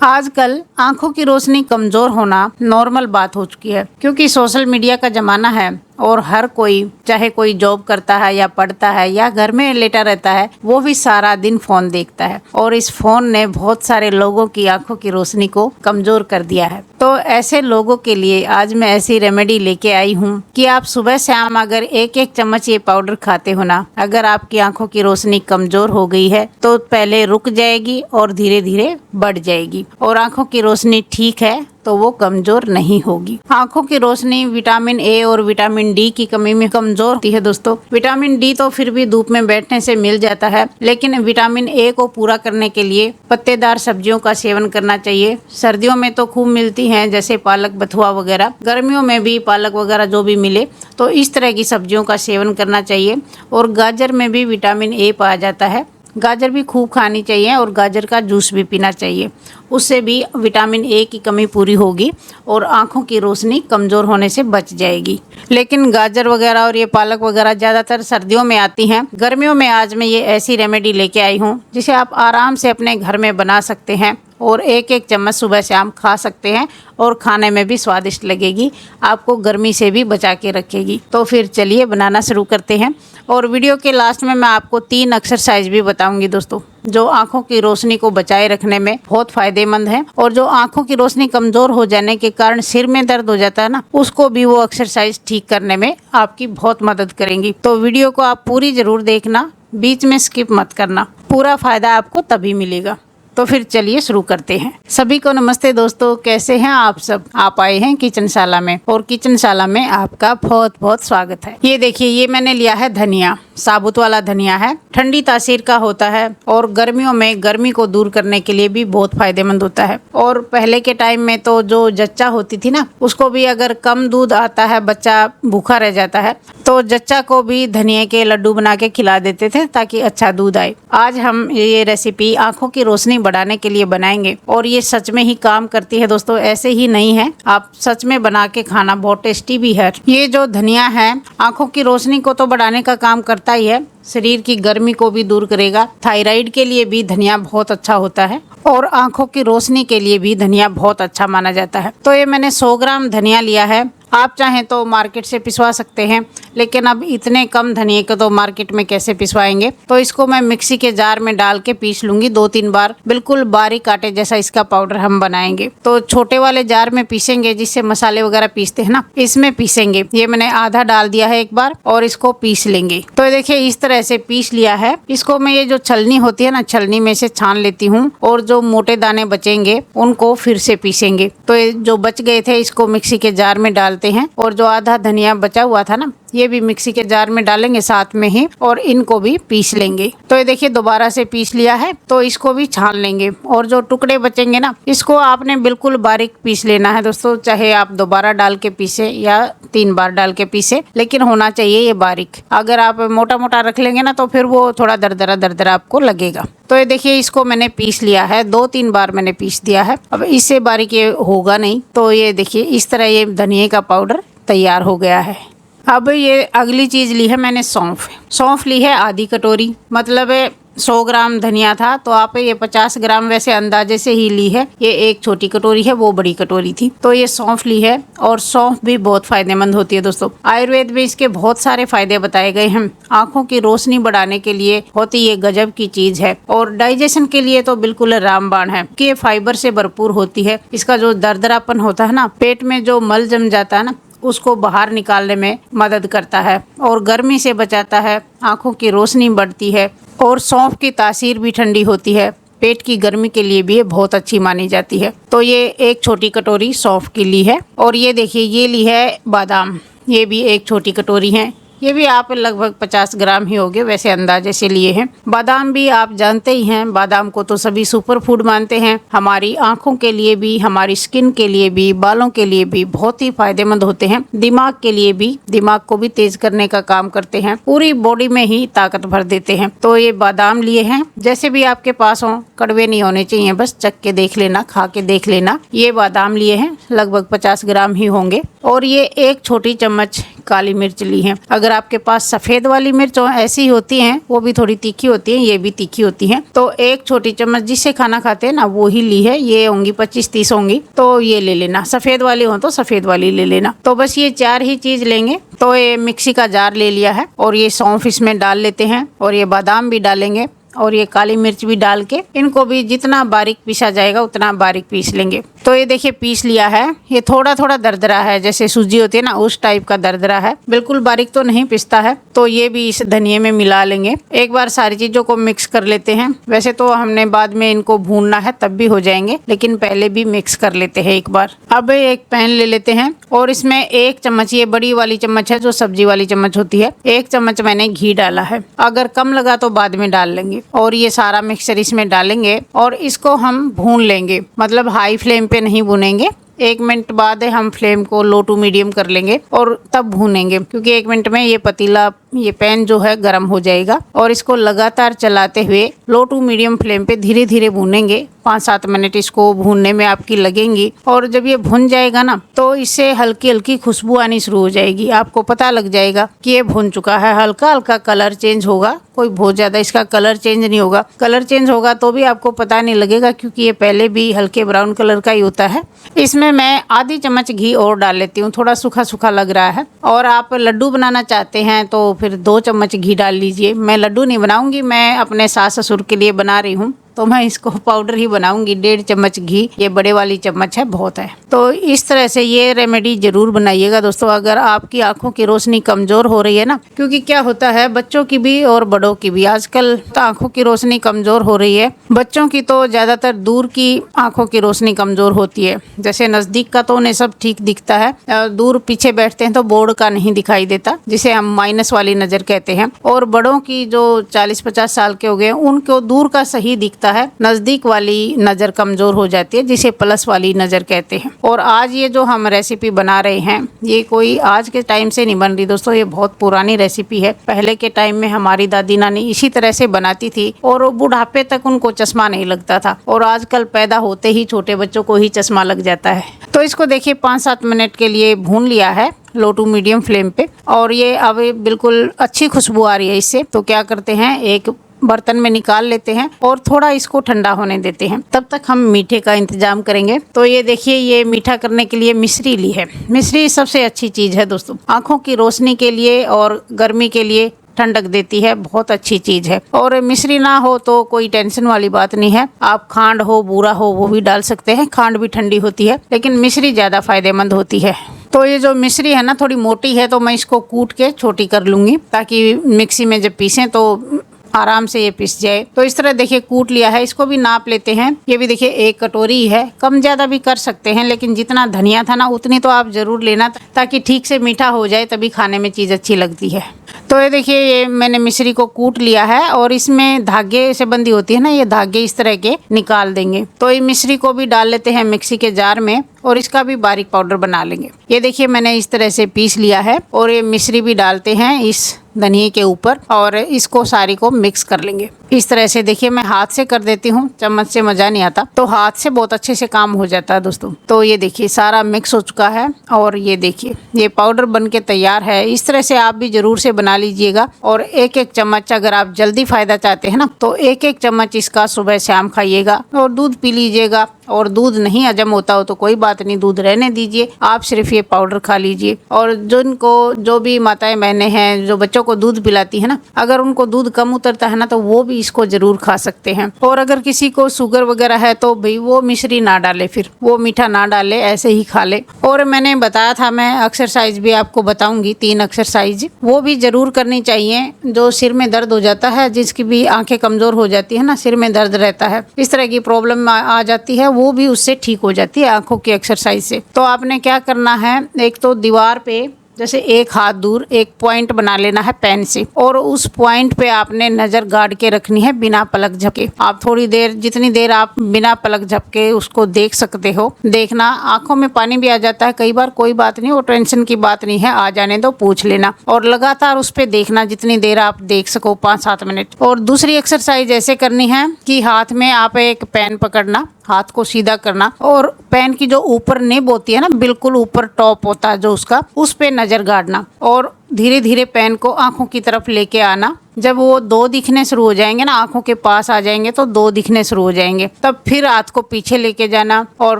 आजकल आंखों की रोशनी कमजोर होना नॉर्मल बात हो चुकी है, क्योंकि सोशल मीडिया का जमाना है और हर कोई, चाहे कोई जॉब करता है या पढ़ता है या घर में लेटा रहता है, वो भी सारा दिन फोन देखता है और इस फोन ने बहुत सारे लोगों की आंखों की रोशनी को कमजोर कर दिया है। तो ऐसे लोगों के लिए आज मैं ऐसी रेमेडी लेके आई हूँ कि आप सुबह शाम अगर एक एक चम्मच ये पाउडर खाते हो ना, अगर आपकी आंखों की रोशनी कमजोर हो गई है तो पहले रुक जाएगी और धीरे धीरे बढ़ जाएगी, और आंखों की रोशनी ठीक है तो वो कमजोर नहीं होगी। आंखों की रोशनी विटामिन ए और विटामिन डी की कमी में कमजोर होती है दोस्तों। विटामिन डी तो फिर भी धूप में बैठने से मिल जाता है, लेकिन विटामिन ए को पूरा करने के लिए पत्तेदार सब्जियों का सेवन करना चाहिए। सर्दियों में तो खूब मिलती हैं, जैसे पालक, बथुआ वगैरह। गर्मियों में भी पालक वगैरह जो भी मिले तो इस तरह की सब्जियों का सेवन करना चाहिए। और गाजर में भी विटामिन ए पाया जाता है, गाजर भी खूब खानी चाहिए और गाजर का जूस भी पीना चाहिए। उससे भी विटामिन ए की कमी पूरी होगी और आंखों की रोशनी कमज़ोर होने से बच जाएगी। लेकिन गाजर वगैरह और ये पालक वगैरह ज़्यादातर सर्दियों में आती हैं। गर्मियों में आज मैं ये ऐसी रेमेडी लेके आई हूँ जिसे आप आराम से अपने घर में बना सकते हैं और एक एक चम्मच सुबह शाम खा सकते हैं और खाने में भी स्वादिष्ट लगेगी, आपको गर्मी से भी बचा के रखेगी। तो फिर चलिए बनाना शुरू करते हैं। और वीडियो के लास्ट में मैं आपको 3 एक्सरसाइज भी बताऊंगी दोस्तों, जो आंखों की रोशनी को बचाए रखने में बहुत फायदेमंद है। और जो आंखों की रोशनी कमजोर हो जाने के कारण सिर में दर्द हो जाता है ना, उसको भी वो एक्सरसाइज ठीक करने में आपकी बहुत मदद करेंगी। तो वीडियो को आप पूरी जरूर देखना, बीच में स्किप मत करना, पूरा फायदा आपको तभी मिलेगा। तो फिर चलिए शुरू करते हैं। सभी को नमस्ते दोस्तों, कैसे हैं आप सब। आप आए हैं किचनशाला में और किचनशाला में आपका बहुत बहुत स्वागत है। ये देखिए, ये मैंने लिया है धनिया, साबुत वाला धनिया है, ठंडी तासीर का होता है और गर्मियों में गर्मी को दूर करने के लिए भी बहुत फायदेमंद होता है। और पहले के टाइम में तो जो जच्चा होती थी ना, उसको भी अगर कम दूध आता है, बच्चा भूखा रह जाता है, तो जच्चा को भी धनिया के लड्डू बना के खिला देते थे ताकि अच्छा दूध आए। आज हम ये रेसिपी आंखों की रोशनी बढ़ाने के लिए बनाएंगे और ये सच में ही काम करती है दोस्तों, ऐसे ही नहीं है, आप सच में बना के खाना, बहुत टेस्टी भी है। ये जो धनिया है आंखों की रोशनी को तो बढ़ाने का काम करता ही है, शरीर की गर्मी को भी दूर करेगा। थायराइड के लिए भी धनिया बहुत अच्छा होता है और आंखों की रोशनी के लिए भी धनिया बहुत अच्छा माना जाता है। तो ये मैंने 100 ग्राम धनिया लिया है। आप चाहें तो मार्केट से पिसवा सकते हैं, लेकिन अब इतने कम धनिए को तो मार्केट में कैसे पिसवाएंगे। तो इसको मैं मिक्सी के जार में डाल के पीस लूंगी 2-3 बार, बिल्कुल बारीक आटे जैसा इसका पाउडर हम बनाएंगे। तो छोटे वाले जार में पीसेंगे, जिससे मसाले वगैरह पीसते हैं ना, इसमें पीसेंगे। ये मैंने आधा डाल दिया है एक बार और इसको पीस लेंगे। तो देखिए इस तरह से पीस लिया है। इसको मैं, ये जो छलनी होती है ना, छलनी में से छान लेती हूँ और जो मोटे दाने बचेंगे उनको फिर से पीसेंगे। तो ये जो बच गए थे इसको मिक्सी के जार में डालते हैं और जो आधा धनिया बचा हुआ था ना, ये भी मिक्सी के जार में डालेंगे साथ में ही और इनको भी पीस लेंगे। तो ये देखिए दोबारा से पीस लिया है, तो इसको भी छान लेंगे और जो टुकड़े बचेंगे ना, इसको आपने बिल्कुल बारीक पीस लेना है दोस्तों। चाहे आप दोबारा डाल के पीसे या 3 बार डाल के पीसे, लेकिन होना चाहिए ये बारीक। अगर आप मोटा मोटा रख लेंगे ना तो फिर वो थोड़ा दरदरा दरदरा आपको लगेगा। तो ये देखिए इसको मैंने पीस लिया है, 2-3 बार मैंने पीस दिया है। अब इससे बारीक ये होगा नहीं। तो ये देखिए इस तरह ये धनिये का पाउडर तैयार हो गया है। अब ये अगली चीज़ ली है मैंने, सौंफ ली है आधी कटोरी। मतलब 100 ग्राम धनिया था तो आप ये 50 ग्राम वैसे अंदाजे से ही ली है। ये एक छोटी कटोरी है, वो बड़ी कटोरी थी। तो ये सौंफ ली है और सौंफ भी बहुत फायदेमंद होती है दोस्तों। आयुर्वेद में इसके बहुत सारे फायदे बताए गए हैं। आंखों की रोशनी बढ़ाने के लिए होती ये गजब की चीज है और डाइजेशन के लिए तो बिल्कुल रामबाण है कि ये फाइबर से भरपूर होती है। इसका जो दरदरापन होता है ना, पेट में जो मल जम जाता है ना, उसको बाहर निकालने में मदद करता है और गर्मी से बचाता है, आंखों की रोशनी बढ़ती है और सौंफ की तासीर भी ठंडी होती है। पेट की गर्मी के लिए भी ये बहुत अच्छी मानी जाती है। तो ये एक छोटी कटोरी सौंफ की ली है। और ये देखिए ये ली है बादाम, ये भी एक छोटी कटोरी है। ये भी आप लगभग 50 ग्राम ही होंगे, वैसे अंदाजे से लिए हैं। बादाम भी आप जानते ही हैं, बादाम को तो सभी सुपर फूड मानते हैं। हमारी आंखों के लिए भी, हमारी स्किन के लिए भी, बालों के लिए भी बहुत ही फायदेमंद होते हैं। दिमाग के लिए भी, दिमाग को भी तेज करने का काम करते हैं, पूरी बॉडी में ही ताकत भर देते हैं। तो ये बादाम लिए हैं, जैसे भी आपके पास हो, कड़वे नहीं होने चाहिए, बस चख के देख लेना, खा के देख लेना। ये बादाम लिए हैं, लगभग 50 ग्राम ही होंगे। और ये एक छोटी चम्मच काली मिर्च ली है। अगर आपके पास सफ़ेद वाली मिर्च ऐसी होती हैं, वो भी थोड़ी तीखी होती हैं, ये भी तीखी होती हैं, तो 1 छोटी चम्मच जिससे खाना खाते हैं ना वो ही ली है। ये होंगी 25-30 होंगी, तो ये ले लेना। सफ़ेद वाली हो तो सफ़ेद वाली ले लेना। तो बस ये 4 ही चीज़ लेंगे। तो ये मिक्सी का जार ले लिया है और ये सौंफ इसमें डाल लेते हैं और ये बादाम भी डालेंगे और ये काली मिर्च भी डाल के इनको भी जितना बारीक पीसा जाएगा उतना बारीक पीस लेंगे। तो ये देखिए पीस लिया है। ये थोड़ा थोड़ा दरदरा है, जैसे सूजी होती है ना उस टाइप का दरदरा है, बिल्कुल बारीक तो नहीं पिसता है। तो ये भी इस धनिये में मिला लेंगे। एक बार सारी चीज़ों को मिक्स कर लेते हैं। वैसे तो हमने बाद में इनको भूनना है तब भी हो जाएंगे, लेकिन पहले भी मिक्स कर लेते हैं एक बार। अब एक पैन ले लेते हैं और इसमें 1 चम्मच, ये बड़ी वाली चम्मच है जो सब्जी वाली चम्मच होती है, 1 चम्मच मैंने घी डाला है। अगर कम लगा तो बाद में डाल लेंगे। और ये सारा मिक्सचर इसमें डालेंगे और इसको हम भून लेंगे, मतलब हाई फ्लेम पे नहीं भूनेंगे। 1 मिनट बाद हम फ्लेम को लो टू मीडियम कर लेंगे और तब भूनेंगे, क्योंकि 1 मिनट में ये पतीला, ये पैन जो है गर्म हो जाएगा। और इसको लगातार चलाते हुए लो टू मीडियम फ्लेम पे धीरे धीरे भूनेंगे। 5-7 मिनट इसको भूनने में आपकी लगेंगी। और जब ये भुन जाएगा ना तो इससे हल्की हल्की खुशबू आनी शुरू हो जाएगी। आपको पता लग जाएगा कि ये भुन चुका है। हल्का हल्का कलर चेंज होगा, कोई बहुत ज़्यादा इसका कलर चेंज नहीं होगा। कलर चेंज होगा तो भी आपको पता नहीं लगेगा, क्योंकि ये पहले भी हल्के ब्राउन कलर का ही होता है। इसमें मैं आधी चम्मच घी और डाल लेती हूँ, थोड़ा सूखा सूखा लग रहा है। और आप लड्डू बनाना चाहते हैं तो फिर 2 चम्मच घी डाल लीजिए। मैं लड्डू नहीं बनाऊंगी, मैं अपने सास ससुर के लिए बना रही हूँ, तो मैं इसको पाउडर ही बनाऊंगी। 1.5 चम्मच घी, ये बड़े वाली चम्मच है, बहुत है। तो इस तरह से ये रेमेडी जरूर बनाइएगा दोस्तों, अगर आपकी आंखों की रोशनी कमजोर हो रही है ना। क्योंकि क्या होता है, बच्चों की भी और बड़ों की भी आजकल तो आंखों की रोशनी कमजोर हो रही है। बच्चों की तो ज्यादातर दूर की आंखों की रोशनी कमजोर होती है, जैसे नजदीक का तो उन्हें सब ठीक दिखता है, दूर पीछे बैठते हैं तो बोर्ड का नहीं दिखाई देता, जिसे हम माइनस वाली नजर कहते हैं। और बड़ों की जो 40-50 साल के हो गए उनको दूर का सही दिखता है, नजदीक वाली नजर कमजोर हो जाती है, जिसे प्लस वाली नजर कहते हैं। और आज ये जो हम रेसिपी बना रहे हैं, ये कोई आज के टाइम से नहीं बन रही दोस्तों, ये बहुत पुरानी रेसिपी है। पहले के टाइम में हमारी दादी नानी इसी तरह से बनाती थी और बुढ़ापे तक उनको चश्मा नहीं लगता था। और आजकल पैदा होते ही छोटे बच्चों को ही चश्मा लग जाता है। तो इसको देखिए 5-7 मिनट के लिए भून लिया है लो टू मीडियम फ्लेम पे। और ये अब बिल्कुल अच्छी खुशबू आ रही है इससे। तो क्या करते हैं, एक बर्तन में निकाल लेते हैं और थोड़ा इसको ठंडा होने देते हैं। तब तक हम मीठे का इंतजाम करेंगे। तो ये देखिए, ये मीठा करने के लिए मिश्री ली है। मिश्री सबसे अच्छी चीज़ है दोस्तों, आंखों की रोशनी के लिए और गर्मी के लिए ठंडक देती है, बहुत अच्छी चीज़ है। और मिश्री ना हो तो कोई टेंशन वाली बात नहीं है, आप खांड हो, बूरा हो, वो भी डाल सकते हैं। खांड भी ठंडी होती है, लेकिन मिश्री ज़्यादा फायदेमंद होती है। तो ये जो मिश्री है ना थोड़ी मोटी है, तो मैं इसको कूट के छोटी कर लूँगी, ताकि मिक्सी में जब पीसें तो आराम से ये पिस जाए। तो इस तरह देखिए कूट लिया है। इसको भी नाप लेते हैं। ये भी देखिए 1 कटोरी है, कम ज़्यादा भी कर सकते हैं, लेकिन जितना धनिया था ना उतनी तो आप ज़रूर लेना, ताकि ठीक से मीठा हो जाए, तभी खाने में चीज़ अच्छी लगती है। तो ये देखिए, ये मैंने मिश्री को कूट लिया है और इसमें धागे से बंधी होती है ना, ये धागे इस तरह के निकाल देंगे। तो ये मिश्री को भी डाल लेते हैं मिक्सी के जार में और इसका भी बारीक पाउडर बना लेंगे। ये देखिए मैंने इस तरह से पीस लिया है और ये मिश्री भी डालते हैं इस धनिये के ऊपर और इसको सारी को मिक्स कर लेंगे। इस तरह से देखिए, मैं हाथ से कर देती हूँ, चम्मच से मज़ा नहीं आता, तो हाथ से बहुत अच्छे से काम हो जाता है दोस्तों। तो ये देखिए सारा मिक्स हो चुका है और ये देखिए ये पाउडर बन के तैयार है। इस तरह से आप भी ज़रूर से बना लीजिएगा। और 1-1 चम्मच, अगर आप जल्दी फ़ायदा चाहते हैं ना, तो 1-1 चम्मच इसका सुबह शाम खाइएगा और दूध पी लीजिएगा। और दूध नहीं हजम होता हो तो कोई बात नहीं, दूध रहने दीजिए, आप सिर्फ ये पाउडर खा लीजिए। और जिनको, जो भी माताएं बहनें हैं जो बच्चों को दूध पिलाती है ना, अगर उनको दूध कम उतरता है ना तो वो भी इसको जरूर खा सकते हैं। और अगर किसी को शुगर वगैरह है तो भाई वो मिश्री ना डाले, फिर वो मीठा ना डाले, ऐसे ही खा ले। और मैंने बताया था, मैं एक्सरसाइज भी आपको बताऊंगी, 3 एक्सरसाइज, वो भी जरूर करनी चाहिए। जो सिर में दर्द हो जाता है, जिसकी भी आंखें कमजोर हो जाती है ना, सिर में दर्द रहता है, इस तरह की प्रॉब्लम आ जाती है, वो भी उससे ठीक हो जाती है आंखों की एक्सरसाइज से। तो आपने क्या करना है, एक तो दीवार पे जैसे 1 हाथ दूर एक पॉइंट बना लेना है पेन से, और उस पॉइंट पे आपने नजर गाड़ के रखनी है बिना पलक झपके। आप थोड़ी देर, जितनी देर आप बिना पलक झपके उसको देख सकते हो देखना। आंखों में पानी भी आ जाता है कई बार, कोई बात नहीं, वो टेंशन की बात नहीं है, आ जाने दो, पूछ लेना। और लगातार उस पे देखना जितनी देर आप देख सको, 5-7 मिनट। और दूसरी एक्सरसाइज ऐसे करनी है कि हाथ में आप एक पेन पकड़ना, हाथ को सीधा करना और पेन की जो ऊपर निब होती है ना, बिल्कुल ऊपर टॉप होता है जो उसका, उस पे नजर गाड़ना और धीरे धीरे पेन को आंखों की तरफ लेके आना। जब वो 2 दिखने शुरू हो जाएंगे ना, आंखों के पास आ जाएंगे तो 2 दिखने शुरू हो जाएंगे, तब फिर हाथ को पीछे लेके जाना और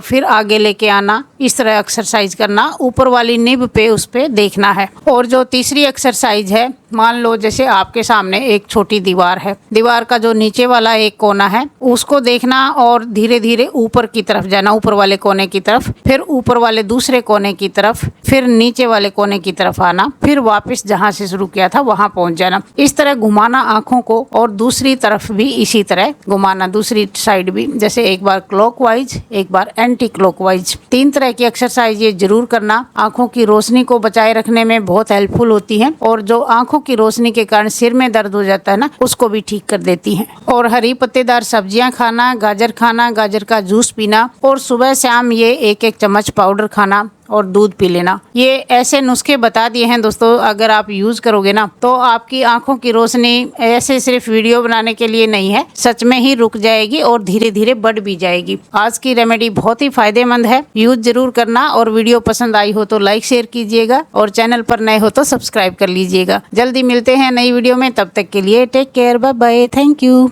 फिर आगे लेके आना। इस तरह एक्सरसाइज करना, ऊपर वाली निब पे उस पे देखना है। और जो तीसरी एक्सरसाइज है, मान लो जैसे आपके सामने एक छोटी दीवार है, दीवार का जो नीचे वाला एक कोना है उसको देखना और धीरे धीरे ऊपर की तरफ जाना, ऊपर वाले कोने की तरफ, फिर ऊपर वाले दूसरे कोने की तरफ, फिर नीचे वाले कोने की तरफ आना, फिर वापस जहाँ से शुरू किया था वहां पहुंच जाना। इस तरह घुमाना आंखों को, और दूसरी तरफ भी इसी तरह घुमाना, दूसरी साइड भी, जैसे एक बार क्लॉकवाइज, एक बार एंटी क्लॉकवाइज। 3 तरह की एक्सरसाइज ये जरूर करना, आंखों की रोशनी को बचाए रखने में बहुत हेल्पफुल होती है, और जो आंखों की रोशनी के कारण सिर में दर्द हो जाता है ना, उसको भी ठीक कर देती है। और हरी पत्तेदार सब्जियां खाना, गाजर का जूस पीना, और सुबह शाम ये 1-1 चम्मच पाउडर खाना और दूध पी लेना। ये ऐसे नुस्खे बता दिए हैं दोस्तों, अगर आप यूज करोगे ना तो आपकी आंखों की रोशनी ऐसे सिर्फ वीडियो बनाने के लिए नहीं है, सच में ही रुक जाएगी और धीरे धीरे बढ़ भी जाएगी। आज की रेमेडी बहुत ही फायदेमंद है, यूज जरूर करना। और वीडियो पसंद आई हो तो लाइक शेयर कीजिएगा, और चैनल पर नए हो तो सब्सक्राइब कर लीजिएगा। जल्दी मिलते हैं नई वीडियो में, तब तक के लिए take care, bye bye, thank you.